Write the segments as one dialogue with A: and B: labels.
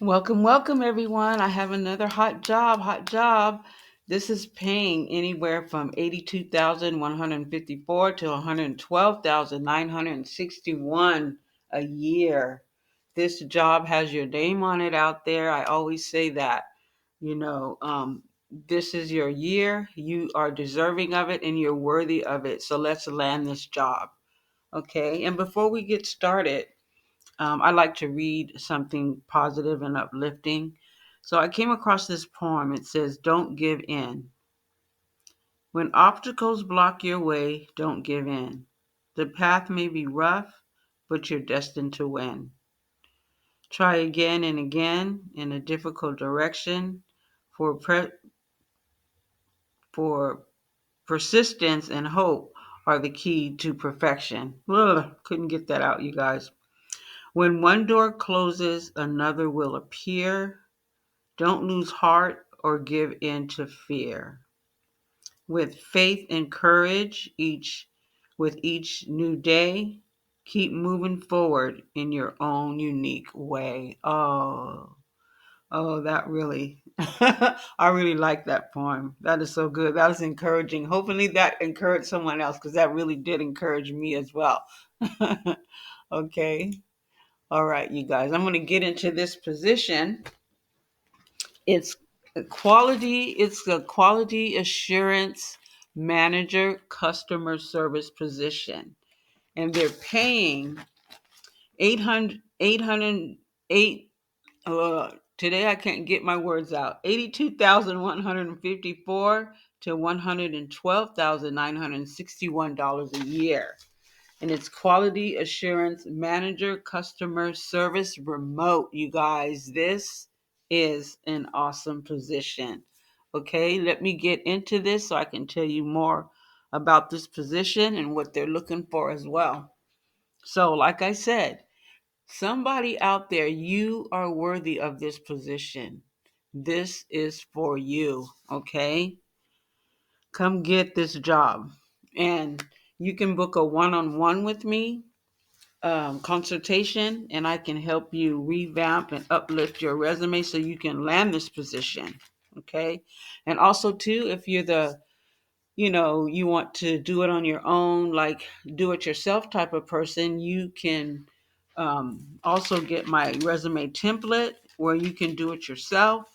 A: Welcome, everyone. I have another hot job. This is paying anywhere from 82,154 to 112,961 a year. This job has your name on it out there. I always say that, you know, this is your year. You are deserving of it and you're worthy of it. So let's land this job. Okay. And before we get started, I like to read something positive and uplifting. So I came across this poem. It says, "Don't give in. When obstacles block your way, don't give in. The path may be rough, but you're destined to win. Try again and again in a difficult direction, for, for persistence and hope are the key to perfection." Ugh, couldn't get that out, you guys. When one door closes, another will appear. Don't lose heart or give in to fear. With faith and courage with each new day, keep moving forward in your own unique way. Oh, that really I really like that poem. That is so good. That was encouraging. Hopefully that encouraged someone else because that really did encourage me as well. Okay. All right, you guys. I'm going to get into this position. It's it's a quality assurance manager customer service position. And they're paying 808 today I can't get my words out. 82,154 to $112,961 a year. And it's quality assurance manager customer service remote, you guys. This is an awesome position. Okay, let me get into this so I can tell you more about this position and what they're looking for as well. So, like I said, somebody out there, you are worthy of this position. This is for you, okay? Come get this job. And you can book a one-on-one with me consultation, and I can help you revamp and uplift your resume so you can land this position. Okay. And also, too, if you're you want to do it on your own, like do it yourself type of person, you can also get my resume template where you can do it yourself.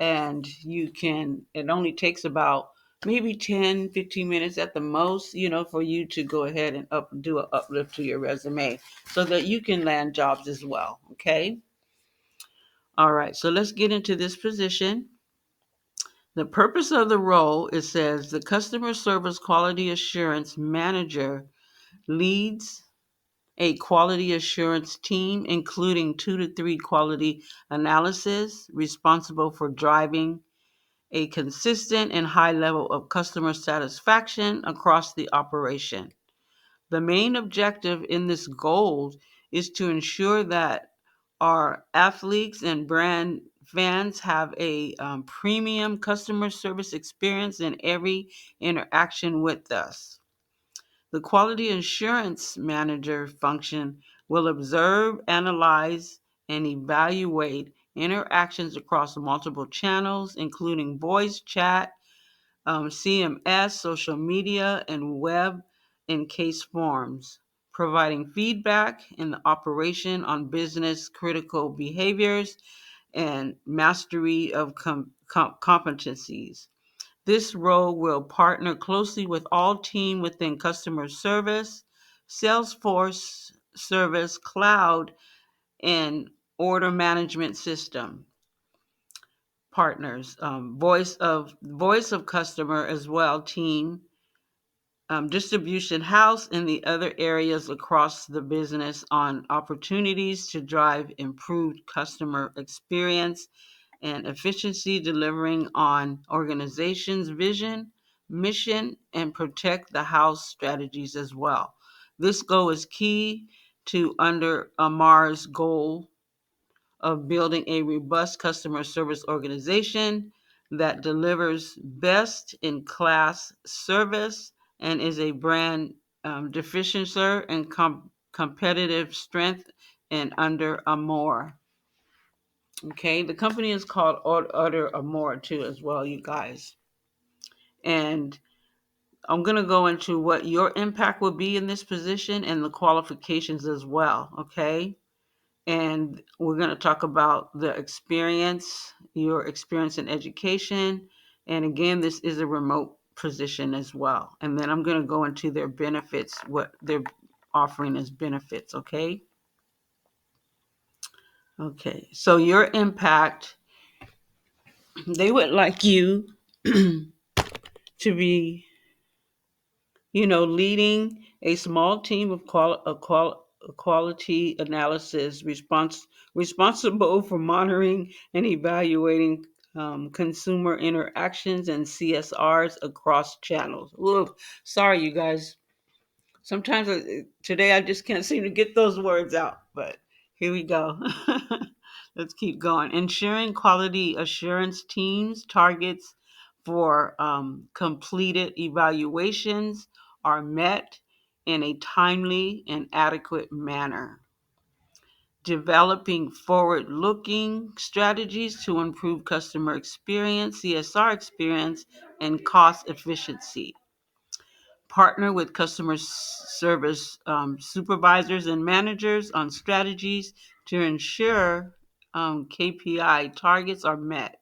A: And it only takes about maybe 10-15 minutes at the most, for you to go ahead and do an uplift to your resume so that you can land jobs as well. Okay. All right. So let's get into this position. The purpose of the role, it says the customer service quality assurance manager leads a quality assurance team, including 2 to 3 quality analysis, responsible for driving a consistent and high level of customer satisfaction across the operation. The main objective in this goal is to ensure that our athletes and brand fans have a premium customer service experience in every interaction with us. The quality assurance manager function will observe, analyze, and evaluate interactions across multiple channels, including voice, chat, CMS, social media, and web in case forms, providing feedback in the operation on business critical behaviors and mastery of competencies. This role will partner closely with all team within customer service, Salesforce service, cloud, and order management system partners, voice of customer as well, team, distribution house, and the other areas across the business on opportunities to drive improved customer experience and efficiency, delivering on organization's vision, mission, and protect the house strategies as well. This goal is key to under ARMOUR's goal of building a robust customer service organization that delivers best in class service and is a brand differentiator and competitive strength and under ARMOUR. Okay, the company is called Utter Amore too, as well, you guys. And I'm going to go into what your impact will be in this position and the qualifications as well. Okay. And we're going to talk about the experience, your experience in education. And again, this is a remote position as well. And then I'm going to go into their benefits, what they're offering as benefits. Okay. Okay. So your impact, they would like you to be, leading a small team of quality analysis responsible for monitoring and evaluating consumer interactions and CSRs across channels. Ooh, sorry, you guys. Sometimes today I just can't seem to get those words out, but here we go. Let's keep going. Ensuring quality assurance teams targets for completed evaluations are met in a timely and adequate manner. Developing forward looking strategies to improve customer experience, CSR experience, and cost efficiency. Partner with customer service supervisors and managers on strategies to ensure KPI targets are met.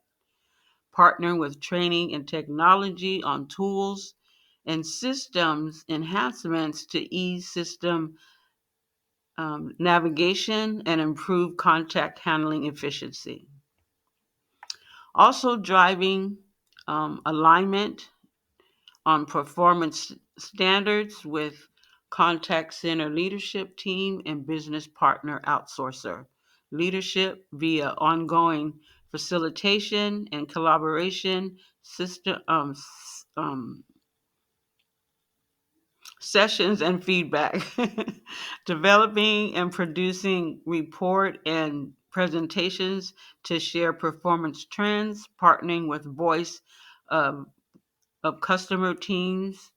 A: Partner with training and technology on tools and systems enhancements to ease system navigation and improve contact handling efficiency. Also, driving alignment on performance standards with contact center leadership team and business partner outsourcer. Leadership via ongoing facilitation and collaboration system sessions and feedback. Developing and producing report and presentations to share performance trends, partnering with voice of, of customer teams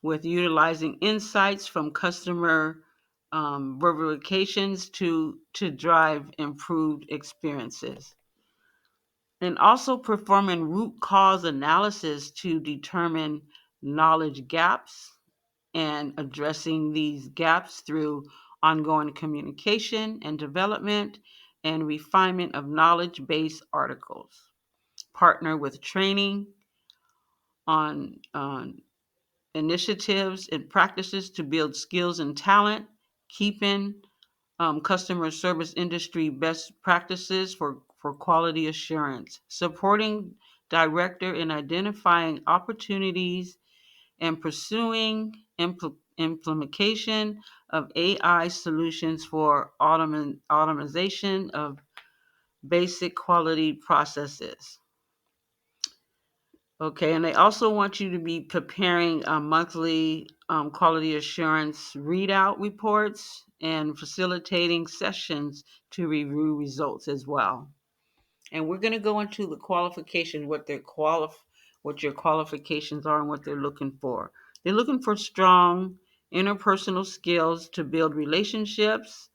A: with utilizing insights from customer verifications to drive improved experiences. And also performing root cause analysis to determine knowledge gaps and addressing these gaps through ongoing communication and development and refinement of knowledge based articles. Partner with training on initiatives and practices to build skills and talent, keeping customer service industry best practices for quality assurance, supporting director in identifying opportunities and pursuing implementation of AI solutions for automation of basic quality processes. Okay, and they also want you to be preparing monthly quality assurance readout reports and facilitating sessions to review results as well. And we're going to go into the qualifications, what your qualifications are and what they're looking for. They're looking for strong interpersonal skills to build relationships,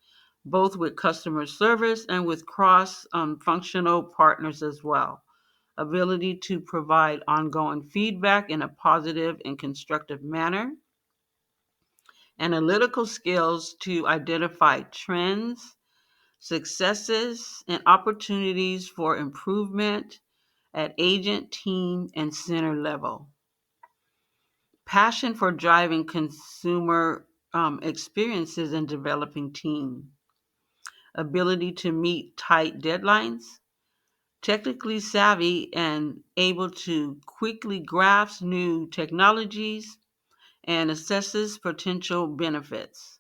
A: both with customer service and with cross functional partners as well. Ability to provide ongoing feedback in a positive and constructive manner. Analytical skills to identify trends, successes, and opportunities for improvement at agent, team, and center level. Passion for driving consumer experiences and developing team. Ability to meet tight deadlines. Technically savvy and able to quickly grasp new technologies and assesses potential benefits.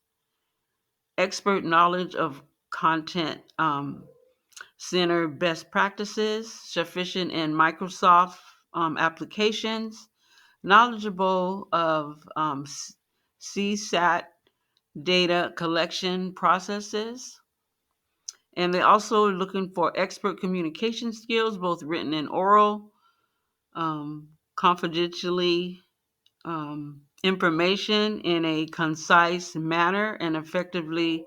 A: Expert knowledge of content center best practices, sufficient in Microsoft applications, knowledgeable of CSAT data collection processes. And they're also looking for expert communication skills, both written and oral, confidentially information in a concise manner and effectively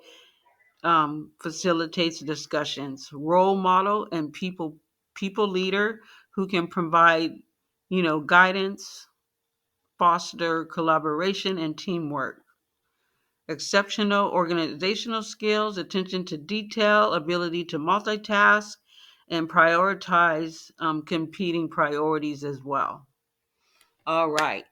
A: facilitates discussions. Role model and people leader who can provide, guidance, foster collaboration and teamwork. Exceptional organizational skills, attention to detail, ability to multitask, and prioritize competing priorities as well. All right.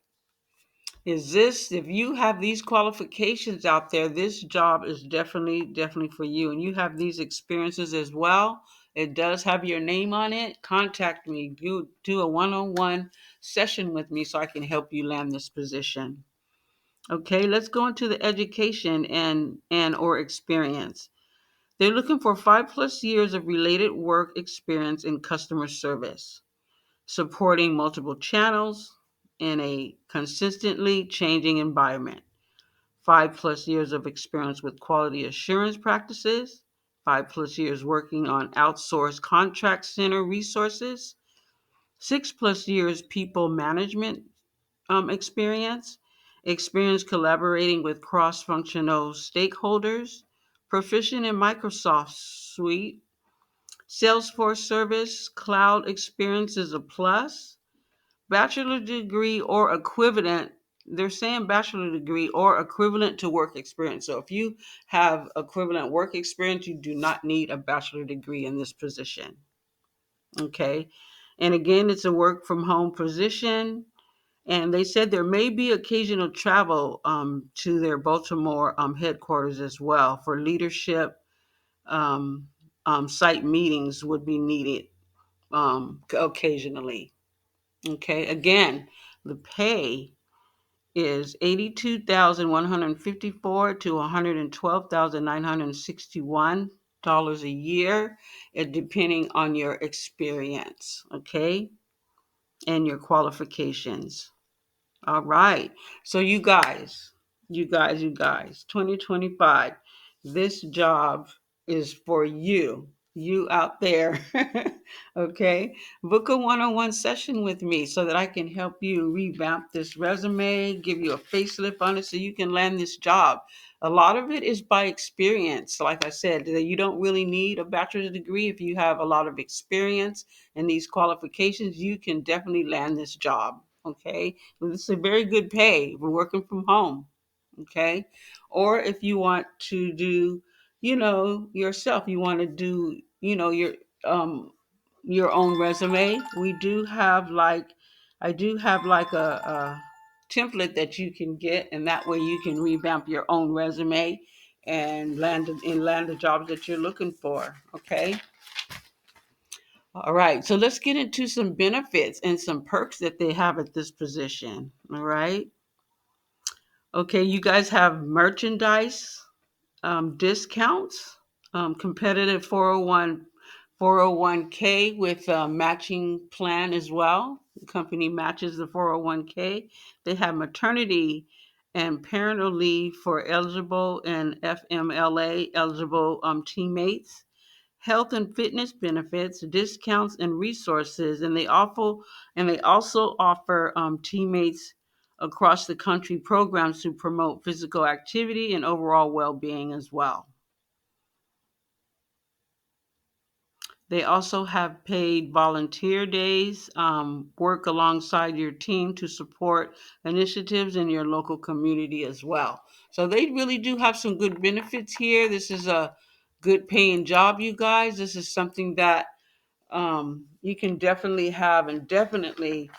A: If you have these qualifications out there, this job is definitely for you. And you have these experiences as well. It does have your name on it. Contact me. You do a one-on-one session with me so I can help you land this position. Okay, let's go into the education and or experience. They're looking for 5+ years of related work experience in customer service, supporting multiple channels in a consistently changing environment. 5+ years of experience with quality assurance practices, 5+ years working on outsourced contact center resources, 6+ years people management experience, experience collaborating with cross-functional stakeholders, proficient in Microsoft Suite, Salesforce service, cloud experience is a plus, bachelor degree or equivalent. They're saying bachelor degree or equivalent to work experience. So if you have equivalent work experience, you do not need a bachelor degree in this position. Okay. And again, it's a work from home position. And they said there may be occasional travel to their Baltimore headquarters as well for leadership. Um, Site meetings would be needed occasionally. Okay, again, the pay is 82,154 to 112,961 a year, depending on your experience, okay, and your qualifications. All right. So you guys, 2025, this job is for you out there. Okay. Book a one-on-one session with me so that I can help you revamp this resume, give you a facelift on it so you can land this job. A lot of it is by experience. Like I said, that you don't really need a bachelor's degree. If you have a lot of experience and these qualifications, you can definitely land this job. Okay. It's a very good pay. We're working from home. Okay. Or if you want to do, yourself, you want to do, um your own resume. I do have like a template that you can get, and that way you can revamp your own resume and land the jobs that you're looking for. Okay. All right. So let's get into some benefits and some perks that they have at this position. All right. Okay, you guys have merchandise discounts, competitive 401k with a matching plan as well. The company matches the 401k. They have maternity and parental leave for eligible and FMLA eligible teammates, health and fitness benefits, discounts, and resources. And they also offer teammates across the country programs to promote physical activity and overall well-being as well. They also have paid volunteer days, work alongside your team to support initiatives in your local community as well. So they really do have some good benefits here. This is a good paying job, you guys. This is something that you can definitely have and definitely,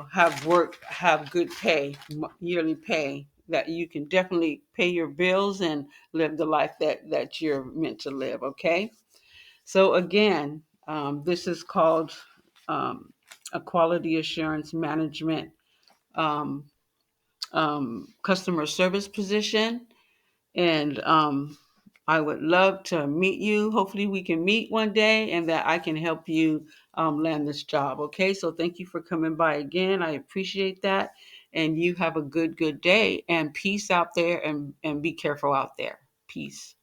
A: have good pay, yearly pay that you can definitely pay your bills and live the life that you're meant to live. Okay. So again, this is called a quality assurance management um, customer service position. And I would love to meet you. Hopefully, we can meet one day and that I can help you land this job. Okay. So thank you for coming by again. I appreciate that. And you have a good day and peace out there and be careful out there. Peace.